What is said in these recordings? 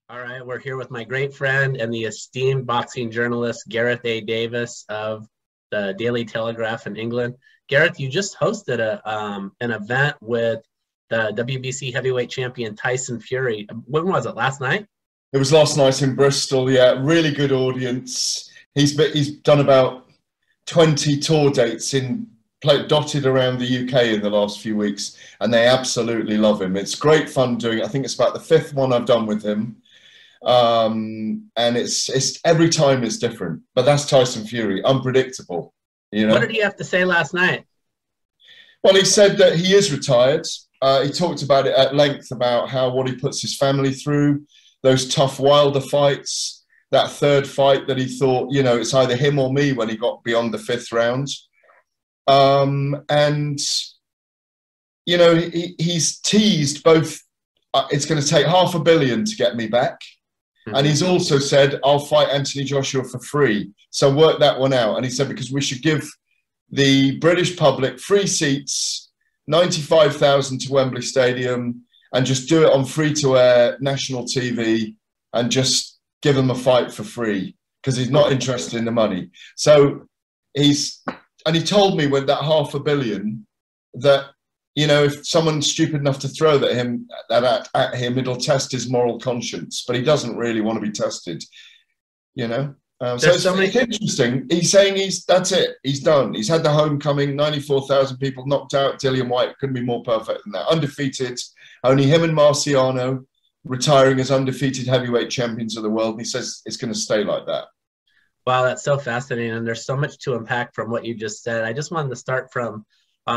All right, we're here with my great friend and the esteemed boxing journalist, Gareth A. Davis of the Daily Telegraph in England. Gareth, you just hosted an event with the WBC heavyweight champion Tyson Fury. When was it? Last night? It was last night in Bristol. Yeah, really good audience. He's done about 20 tour dates dotted around the UK in the last few weeks, and they absolutely love him. It's great fun doing it. I think it's about the fifth one I've done with him. And it's every time it's different, but that's Tyson Fury, unpredictable, you know. What did he have to say last night? Well, he said that he is retired. He talked about it at length about what he puts his family through, those tough Wilder fights, that third fight that he thought, you know, it's either him or me when he got beyond the fifth round. And you know, he's teased both, it's going to take $500 million to get me back. And he's also said, I'll fight Anthony Joshua for free. So work that one out. And he said, because we should give the British public free seats, 95,000 to Wembley Stadium, and just do it on free-to-air national TV and just give them a fight for free because he's not interested in the money. So he told me with that $500 million that, you know, if someone's stupid enough to throw at him, it'll test his moral conscience. But he doesn't really want to be tested, you know. So it's interesting. He's saying that's it. He's done. He's had the homecoming. 94,000 people knocked out. Dillian Whyte couldn't be more perfect than that. Undefeated. Only him and Marciano retiring as undefeated heavyweight champions of the world. And he says it's going to stay like that. Wow, that's so fascinating. And there's so much to unpack from what you just said. I just wanted to start from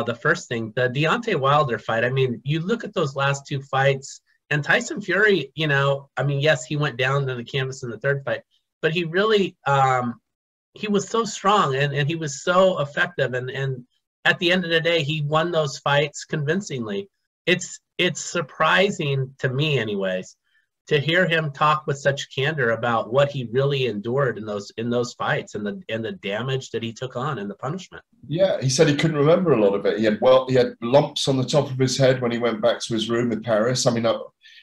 the first thing, the Deontay Wilder fight. I mean, you look at those last two fights, and Tyson Fury, you know, I mean, yes, he went down to the canvas in the third fight, but he really, he was so strong and he was so effective. And at the end of the day, he won those fights convincingly. It's surprising to me, anyways, to hear him talk with such candor about what he really endured in those fights and the damage that he took on and the punishment. Yeah, he said he couldn't remember a lot of it. He had lumps on the top of his head when he went back to his room in Paris. I mean,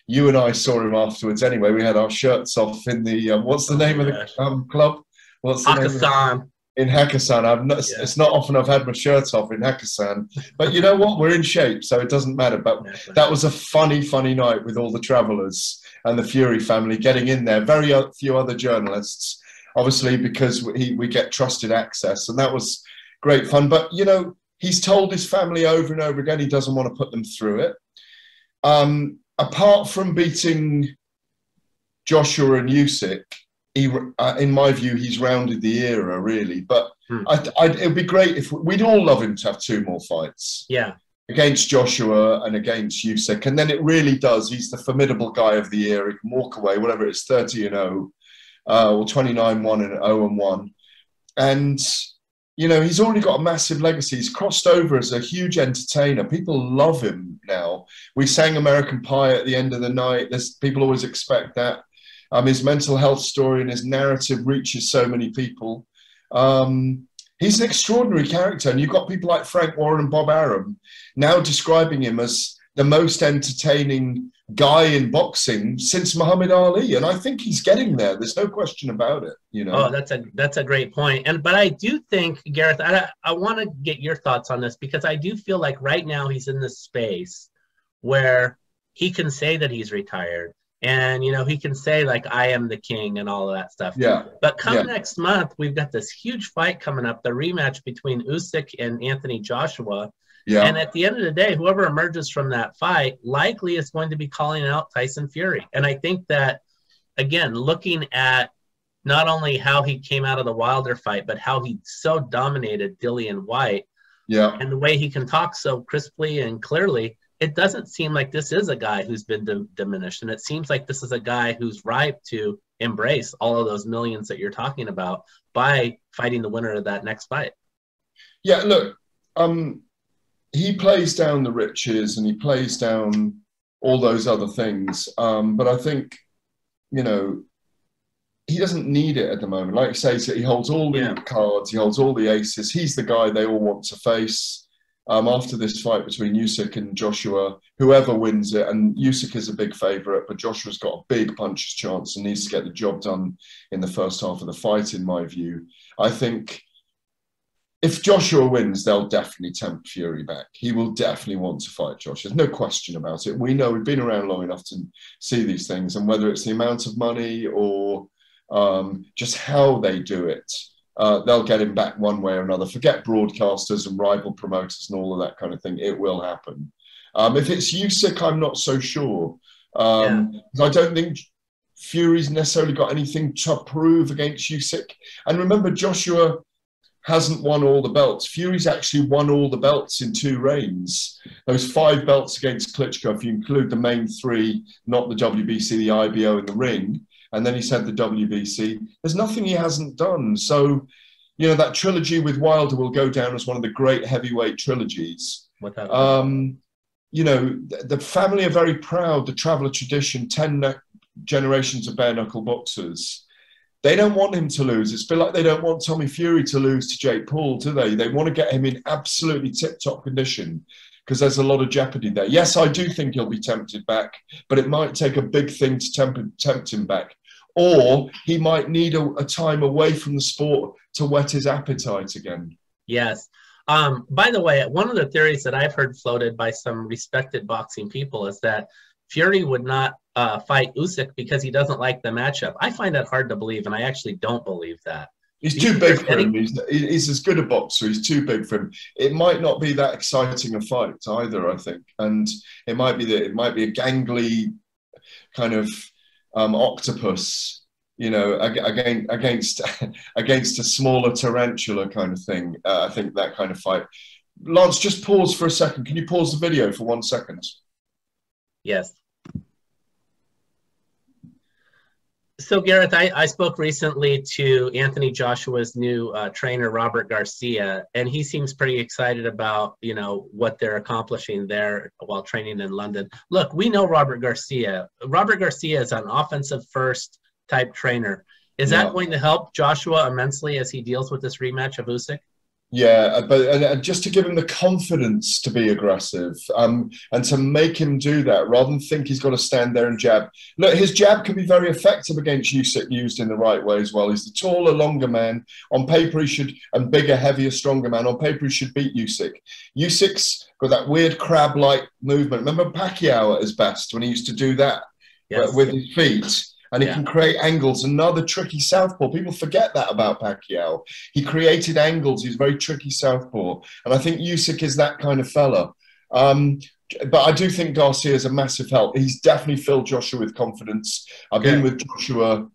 you and I saw him afterwards anyway. We had our shirts off in the what's the name of the club? What's the Hakkasan. In Hakkasan. It's not often I've had my shirt off in Hakkasan, but you know what? We're in shape, so it doesn't matter. But that was a funny night with all the travellers and the Fury family getting in there. Very few other journalists, obviously, because we get trusted access, and that was great fun. But you know, he's told his family over and over again he doesn't want to put them through it. Apart from beating Joshua and Usyk, in my view, he's rounded the era, really. But it would be great if we'd all love him to have two more fights. Yeah. Against Joshua and against Usyk. And then it really does. He's the formidable guy of the year. He can walk away, whatever it's 30-0 or 29-1 and 0-1. And, you know, he's already got a massive legacy. He's crossed over as a huge entertainer. People love him now. We sang American Pie at the end of the night. People always expect that. His mental health story and his narrative reaches so many people. He's an extraordinary character. And you've got people like Frank Warren and Bob Arum now describing him as the most entertaining guy in boxing since Muhammad Ali. And I think he's getting there. There's no question about it. You know? Oh, that's a great point. But I do think, Gareth, I want to get your thoughts on this, because I do feel like right now he's in this space where he can say that he's retired. And, you know, he can say, like, I am the king and all of that stuff. Yeah. But next month, we've got this huge fight coming up, the rematch between Usyk and Anthony Joshua. Yeah. And at the end of the day, whoever emerges from that fight likely is going to be calling out Tyson Fury. And I think that, again, looking at not only how he came out of the Wilder fight, but how he so dominated Dillian Whyte, and the way he can talk so crisply and clearly, it doesn't seem like this is a guy who's been diminished. And it seems like this is a guy who's ripe to embrace all of those millions that you're talking about by fighting the winner of that next fight. Yeah, look, he plays down the riches and he plays down all those other things. But I think, you know, he doesn't need it at the moment. Like you say, so he holds all the cards, he holds all the aces. He's the guy they all want to face. after this fight between Usyk and Joshua, whoever wins it, and Usyk is a big favourite, but Joshua's got a big puncher's chance and needs to get the job done in the first half of the fight, in my view. I think if Joshua wins, they'll definitely tempt Fury back. He will definitely want to fight Josh. There's no question about it. We know, we've been around long enough to see these things, and whether it's the amount of money or just how they do it, they'll get him back one way or another. Forget broadcasters and rival promoters and all of that kind of thing. It will happen. If it's Usyk, I'm not so sure. I don't think Fury's necessarily got anything to prove against Usyk. And remember, Joshua hasn't won all the belts. Fury's actually won all the belts in 2 reigns. Those 5 belts against Klitschko, if you include the main 3, not the WBC, the IBO, and the ring, and then he's had the WBC. There's nothing he hasn't done. So, you know, that trilogy with Wilder will go down as one of the great heavyweight trilogies. You know, the family are very proud, the Traveller tradition, 10 generations of bare-knuckle boxers. They don't want him to lose. It's a bit like they don't want Tommy Fury to lose to Jake Paul, do they? They want to get him in absolutely tip-top condition because there's a lot of jeopardy there. Yes, I do think he'll be tempted back, but it might take a big thing to tempt him back. Or he might need a time away from the sport to whet his appetite again. Yes. By the way, one of the theories that I've heard floated by some respected boxing people is that Fury would not fight Usyk because he doesn't like the matchup. I find that hard to believe, and I actually don't believe that. He's too big for him. He's as good a boxer. He's too big for him. It might not be that exciting a fight either, I think. And it might be a gangly kind of octopus, you know, against a smaller tarantula kind of thing. I think that kind of fight. Lance, just pause for a second. Can you pause the video for 1 second? Yes. So, Gareth, I spoke recently to Anthony Joshua's new trainer, Robert Garcia, and he seems pretty excited about, you know, what they're accomplishing there while training in London. Look, we know Robert Garcia. Robert Garcia is an offensive first type trainer. Is that going to help Joshua immensely as he deals with this rematch of Usyk? Yeah, but just to give him the confidence to be aggressive and to make him do that rather than think he's got to stand there and jab. Look, his jab can be very effective against Usyk used in the right way as well. He's the taller, longer man. On paper, he should, and bigger, heavier, stronger man. On paper, he should beat Usyk. Usyk's got that weird crab-like movement. Remember Pacquiao at his best when he used to do that with his feet? And he can create angles. Another tricky southpaw. People forget that about Pacquiao. He created angles. He's very tricky southpaw. And I think Usyk is that kind of fella. But I do think Garcia is a massive help. He's definitely filled Joshua with confidence. I've been with Joshua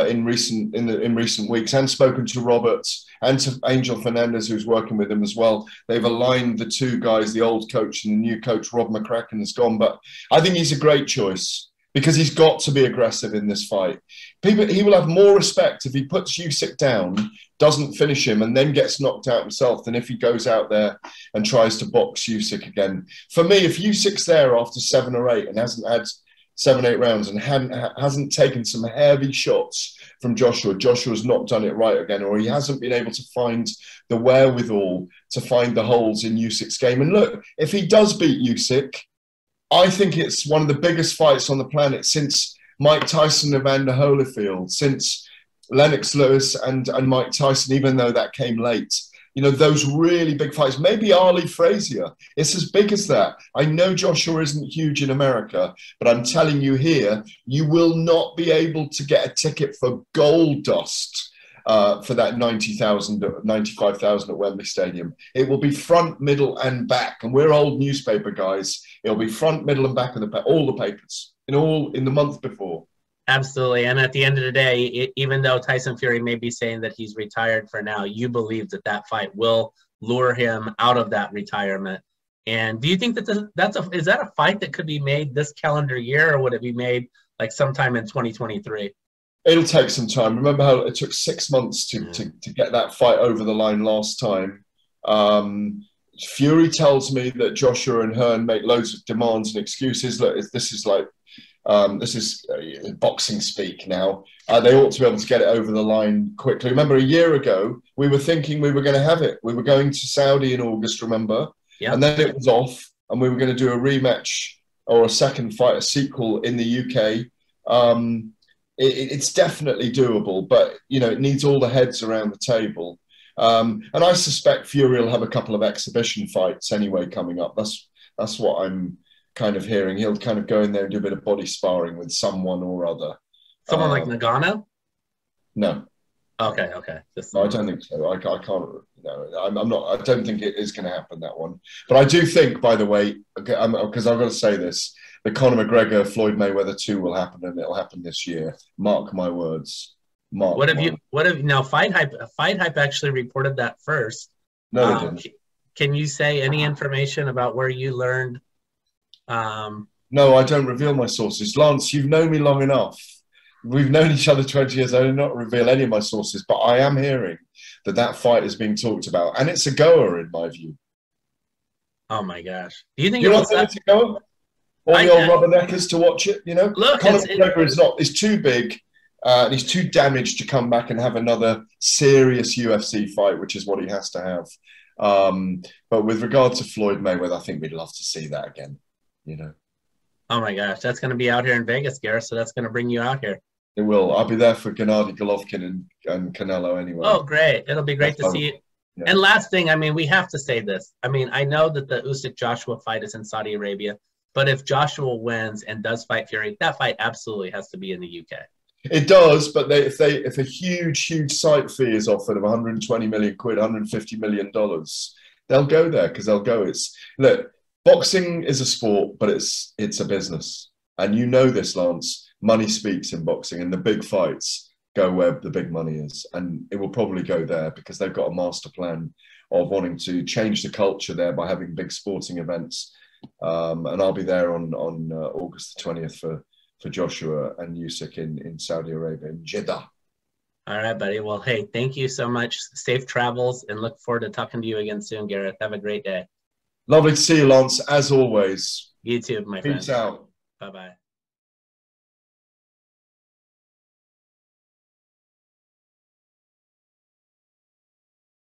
in recent weeks and spoken to Robert and to Angel Fernandez, who's working with him as well. They've aligned the 2 guys, the old coach and the new coach. Rob McCracken has gone. But I think he's a great choice, because he's got to be aggressive in this fight. He will have more respect if he puts Usyk down, doesn't finish him, and then gets knocked out himself than if he goes out there and tries to box Usyk again. For me, if Usyk's there after 7 or 8 and hasn't had 7, 8 rounds and hasn't taken some heavy shots from Joshua, Joshua's not done it right again, or he hasn't been able to find the wherewithal to find the holes in Usyk's game. And look, if he does beat Usyk, I think it's one of the biggest fights on the planet since Mike Tyson and Evander Holyfield, since Lennox Lewis and Mike Tyson, even though that came late. You know, those really big fights. Maybe Ali Frazier. It's as big as that. I know Joshua isn't huge in America, but I'm telling you here, you will not be able to get a ticket for gold dust for that 90,000, 95,000 at Wembley Stadium. It will be front, middle, and back. And we're old newspaper guys. It'll be front, middle, and back of all the papers in the month before. Absolutely. And at the end of the day, even though Tyson Fury may be saying that he's retired for now, you believe that that fight will lure him out of that retirement. And do you think that is that a fight that could be made this calendar year, or would it be made like sometime in 2023? It'll take some time. Remember how it took 6 months to get that fight over the line last time. Fury tells me that Joshua and Hearn make loads of demands and excuses. Look, this is boxing speak now. They ought to be able to get it over the line quickly. Remember, a year ago, we were thinking we were going to have it. We were going to Saudi in August, remember? Yeah. And then it was off, and we were going to do a rematch or a second fight, a sequel in the UK. It's definitely doable, but it needs all the heads around the table. And I suspect Fury will have a couple of exhibition fights anyway coming up. That's what I'm kind of hearing. He'll kind of go in there and do a bit of body sparring with someone or other. Someone like Nagano? No. Okay. No, I don't think so. I can't. No, I'm not. I don't think it is going to happen, that one. But I do think, by the way, because I've got to say this, the Conor McGregor Floyd Mayweather 2 will happen, and it'll happen this year. Mark my words. What have now? FightHype actually reported that first. No, they didn't. Can you say any information about where you learned? No, I don't reveal my sources. Lance, you've known me long enough. We've known each other 20 years. I do not reveal any of my sources, but I am hearing that fight is being talked about, and it's a goer in my view. Oh my gosh! Do you think you're not going to go? All the old rubberneckers to watch it, Look, Conor McGregor is too big, and he's too damaged to come back and have another serious UFC fight, which is what he has to have. But with regard to Floyd Mayweather, I think we'd love to see that again. Oh my gosh, that's going to be out here in Vegas, Gareth. So that's going to bring you out here. It will. I'll be there for Gennady Golovkin and Canelo anyway. Oh, great. It'll be great to see you. Yeah. And last thing, we have to say this. I know that the Usyk-Joshua fight is in Saudi Arabia, but if Joshua wins and does fight Fury, that fight absolutely has to be in the UK. It does, but if a huge site fee is offered of 120 million quid, 150 million dollars, they'll go there because they'll go. Look, boxing is a sport, but it's a business, and this, Lance. Money speaks in boxing, and the big fights go where the big money is, and it will probably go there because they've got a master plan of wanting to change the culture there by having big sporting events. And I'll be there on August the 20th for Joshua and Usyk in Saudi Arabia, in Jeddah. All right, buddy. Well, hey, thank you so much. Safe travels, and look forward to talking to you again soon, Gareth. Have a great day. Lovely to see you, Lance, as always. You too, my friend. Peace out. Bye-bye.